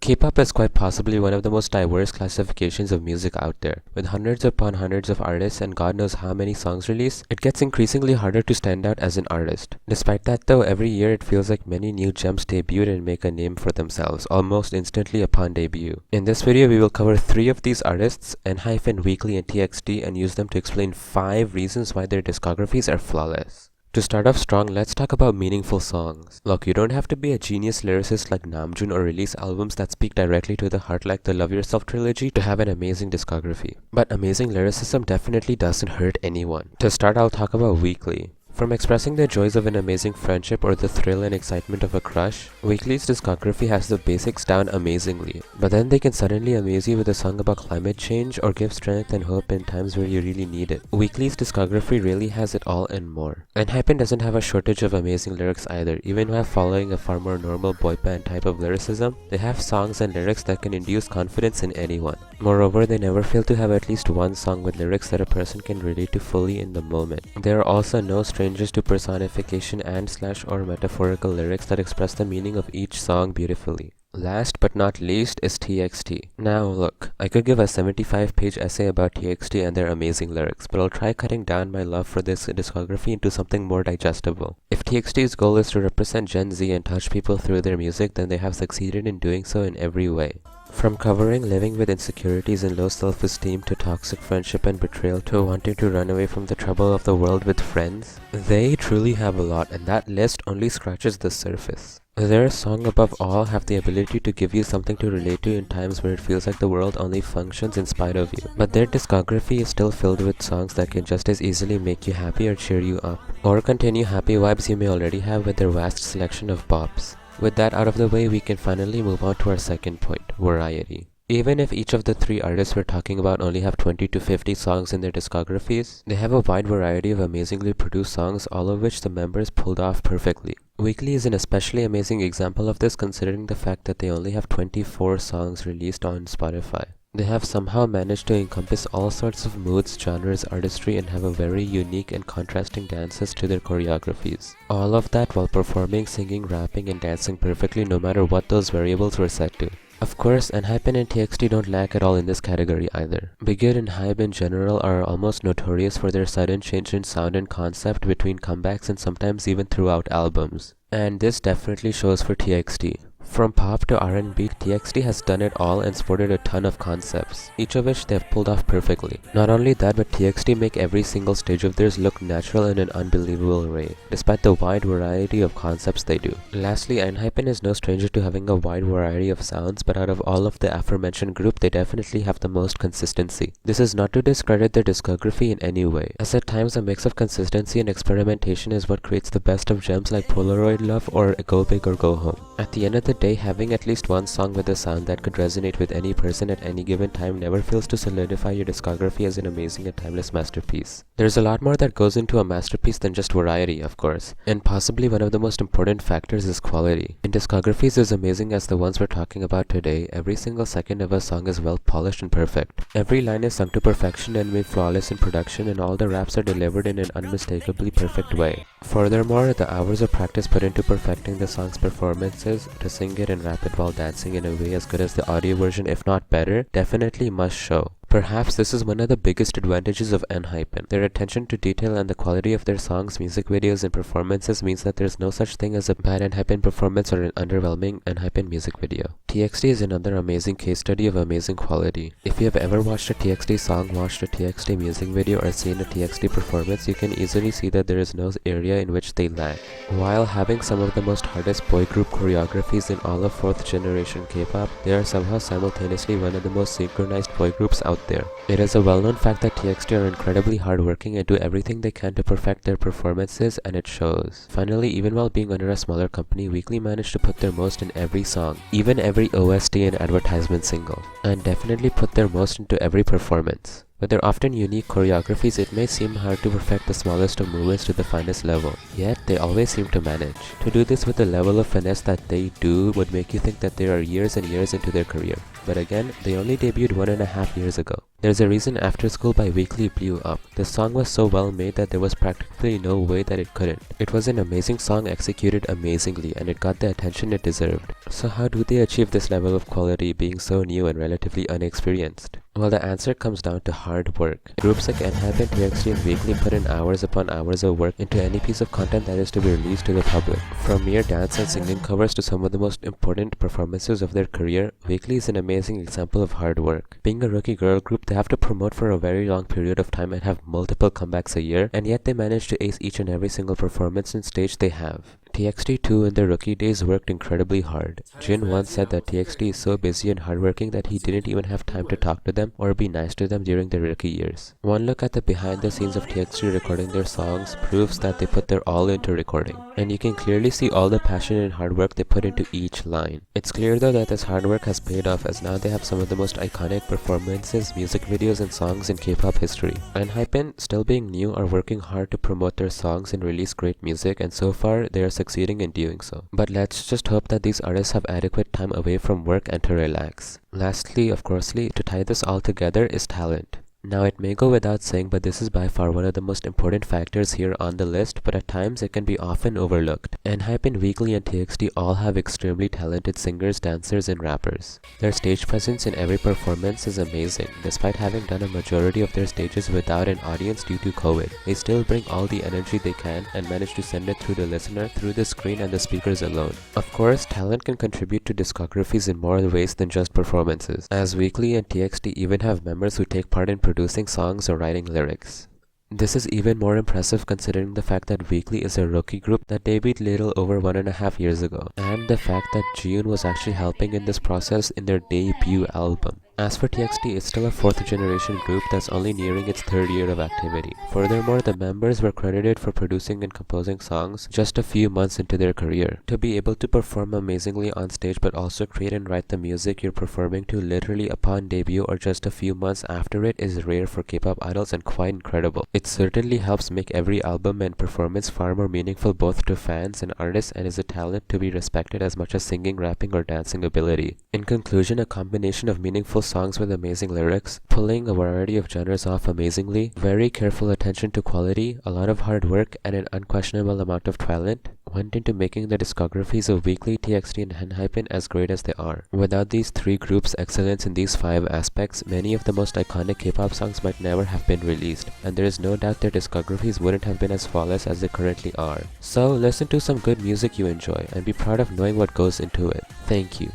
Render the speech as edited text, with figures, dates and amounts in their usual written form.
K-pop is quite possibly one of the most diverse classifications of music out there. With hundreds upon hundreds of artists and God knows how many songs released, it gets increasingly harder to stand out as an artist. Despite that though, every year it feels like many new gems debut and make a name for themselves, almost instantly upon debut. In this video we will cover 3 of these artists, ENHYPEN, Weeekly and TXT, and use them to explain 5 reasons why their discographies are flawless. To start off strong, let's talk about meaningful songs. Look, you don't have to be a genius lyricist like Namjoon or release albums that speak directly to the heart like the Love Yourself trilogy to have an amazing discography. But amazing lyricism definitely doesn't hurt anyone. To start, I'll talk about Weeekly. From expressing the joys of an amazing friendship or the thrill and excitement of a crush, Weeekly's discography has the basics down amazingly. But then they can suddenly amaze you with a song about climate change or give strength and hope in times where you really need it. Weeekly's discography really has it all and more. ENHYPEN doesn't have a shortage of amazing lyrics either. Even while following a far more normal boy band type of lyricism, they have songs and lyrics that can induce confidence in anyone. Moreover, they never fail to have at least one song with lyrics that a person can relate to fully in the moment. There are also no strangers to personification and/or metaphorical lyrics that express the meaning of each song beautifully. Last but not least is TXT. Now look, I could give a 75-page essay about TXT and their amazing lyrics, but I'll try cutting down my love for this discography into something more digestible. If TXT's goal is to represent Gen Z and touch people through their music, then they have succeeded in doing so in every way. From covering living with insecurities and low self-esteem to toxic friendship and betrayal to wanting to run away from the trouble of the world with friends, they truly have a lot, and that list only scratches the surface. Their song above all have the ability to give you something to relate to in times where it feels like the world only functions in spite of you. But their discography is still filled with songs that can just as easily make you happy or cheer you up, or continue happy vibes you may already have with their vast selection of bops. With that out of the way, we can finally move on to our second point, variety. Even if each of the 3 artists we're talking about only have 20 to 50 songs in their discographies, they have a wide variety of amazingly produced songs, all of which the members pulled off perfectly. Weeekly is an especially amazing example of this considering the fact that they only have 24 songs released on Spotify. They have somehow managed to encompass all sorts of moods, genres, artistry, and have a very unique and contrasting dances to their choreographies. All of that while performing, singing, rapping, and dancing perfectly no matter what those variables were set to. Of course, ENHYPEN and TXT don't lack at all in this category either. Bigid and HYBE in general are almost notorious for their sudden change in sound and concept between comebacks and sometimes even throughout albums. And this definitely shows for TXT. From pop to R&B, TXT has done it all and sported a ton of concepts, each of which they have pulled off perfectly. Not only that, but TXT make every single stage of theirs look natural in an unbelievable way, despite the wide variety of concepts they do. Lastly, ENHYPEN is no stranger to having a wide variety of sounds, but out of all of the aforementioned group, they definitely have the most consistency. This is not to discredit their discography in any way, as at times a mix of consistency and experimentation is what creates the best of gems like Polaroid Love or Go Big or Go Home. At the end of the day, having at least one song with a sound that could resonate with any person at any given time never fails to solidify your discography as an amazing and timeless masterpiece. There's a lot more that goes into a masterpiece than just variety, of course, and possibly one of the most important factors is quality. In discographies as amazing as the ones we're talking about today, every single second of a song is well polished and perfect. Every line is sung to perfection and made flawless in production, and all the raps are delivered in an unmistakably perfect way. Furthermore, the hours of practice put into perfecting the song's performances to sing it and rap it while dancing in a way as good as the audio version, if not better, definitely must show. Perhaps this is one of the biggest advantages of ENHYPEN. Their attention to detail and the quality of their songs, music videos, and performances means that there's no such thing as a bad ENHYPEN performance or an underwhelming ENHYPEN music video. TXT is another amazing case study of amazing quality. If you have ever watched a TXT song, watched a TXT music video, or seen a TXT performance, you can easily see that there is no area in which they lack. While having some of the most hardest boy group choreographies in all of 4th generation K-pop, they are somehow simultaneously one of the most synchronized boy groups out there. It is a well-known fact that TXT are incredibly hardworking and do everything they can to perfect their performances, and it shows. Finally, even while being under a smaller company, Weeekly managed to put their most in every song, even every OST and advertisement single, and definitely put their most into every performance. With their often unique choreographies, it may seem hard to perfect the smallest of movements to the finest level, yet they always seem to manage. To do this with the level of finesse that they do would make you think that they are years and years into their career. But again, they only debuted 1.5 years ago. There's a reason After School by Weeekly blew up. The song was so well made that there was practically no way that it couldn't. It was an amazing song executed amazingly, and it got the attention it deserved. So how do they achieve this level of quality being so new and relatively unexperienced? Well, the answer comes down to hard work. Groups like ENHYPEN, TXT, and Weeekly put in hours upon hours of work into any piece of content that is to be released to the public. From mere dance and singing covers to some of the most important performances of their career, Weeekly is an amazing example of hard work. Being a rookie girl group, they have to promote for a very long period of time and have multiple comebacks a year, and yet they manage to ace each and every single performance and stage they have. TXT too in their rookie days worked incredibly hard. Jin once said that TXT is so busy and hardworking that he didn't even have time to talk to them or be nice to them during their rookie years. One look at the behind the scenes of TXT recording their songs proves that they put their all into recording, and you can clearly see all the passion and hard work they put into each line. It's clear though that this hard work has paid off, as now they have some of the most iconic performances, music videos, and songs in K-pop history. ENHYPEN, still being new, are working hard to promote their songs and release great music, and so far they are succeeding in doing so. But let's just hope that these artists have adequate time away from work and to relax. Lastly, of coursely, to tie this all together is talent. Now it may go without saying, but this is by far one of the most important factors here on the list, but at times it can be often overlooked. ENHYPEN, Weeekly, and TXT all have extremely talented singers, dancers, and rappers. Their stage presence in every performance is amazing. Despite having done a majority of their stages without an audience due to COVID, they still bring all the energy they can and manage to send it through the listener, through the screen, and the speakers alone. Of course, talent can contribute to discographies in more ways than just performances, as Weeekly and TXT even have members who take part in producing songs or writing lyrics. This is even more impressive considering the fact that Weeekly is a rookie group that debuted little over 1.5 years ago, and the fact that jiyoon was actually helping in this process in their debut album. As for TXT, it's still a 4th generation group that's only nearing its 3rd year of activity. Furthermore, the members were credited for producing and composing songs just a few months into their career. To be able to perform amazingly on stage but also create and write the music you're performing to literally upon debut or just a few months after it is rare for K-pop idols and quite incredible. It certainly helps make every album and performance far more meaningful both to fans and artists, and is a talent to be respected as much as singing, rapping, or dancing ability. In conclusion, a combination of meaningful songs with amazing lyrics, pulling a variety of genres off amazingly, very careful attention to quality, a lot of hard work, and an unquestionable amount of talent went into making the discographies of Weeekly, TXT, and ENHYPEN as great as they are. Without these three groups' excellence in these 5 aspects, many of the most iconic K-pop songs might never have been released, and there is no doubt their discographies wouldn't have been as flawless as they currently are. So listen to some good music you enjoy, and be proud of knowing what goes into it. Thank you.